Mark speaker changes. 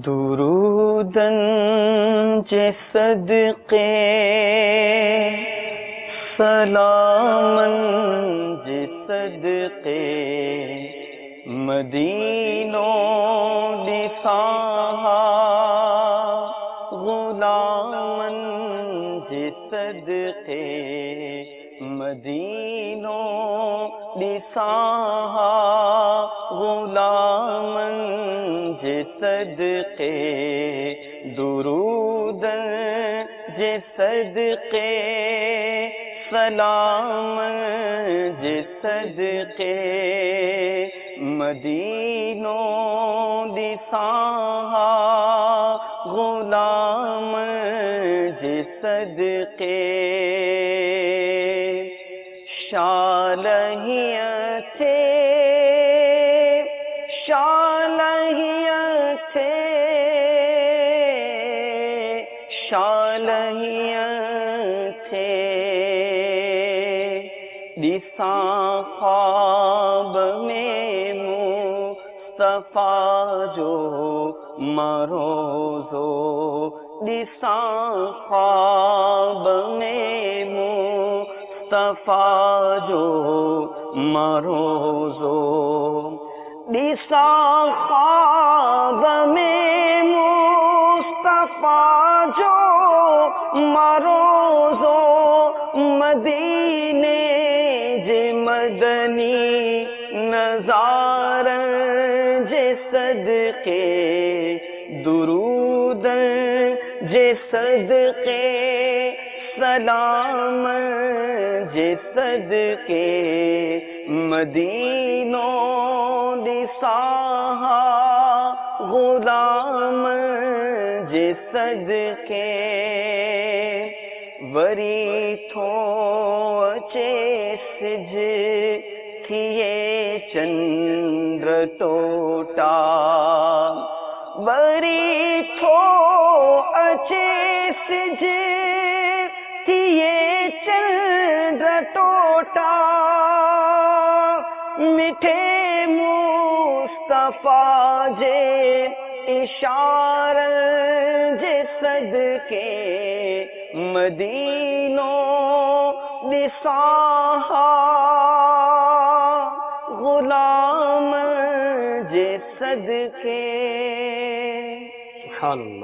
Speaker 1: दुरूदन जे सदके सलामन जे सदके मदीनो दिसाहा गुलामन जे सदके मदीनो दिसाहा गुलामन जे सदके दुरूद जे सदके सलाम जे सदके मदीनो दिसाहा गुलाम जे सदके शालहिया थे शालहिया थे शालहिया थे दिसा ख्वाब में मुस्तफा जो मरोज़ो दिसा ख्वाब में मुस्तफा जो मरोज़ो दिसा ख्वाब में मुस्तफा जो मरोज़ो मदीने जे मदनी नज़ार जे सदके दुरूद जे सदके सलाम जे सदके मदीनो दिसाहा गुलाम जे सदके वरी थो अचे सिज थिए चंद्र टोटा वरी थो अचे सिज थिए चंद्र टोटा मिठे मुस्तफा जे इशार जे सदके मदीनो दिसाहा गुलाम जे सदके। सुभान अल्लाह।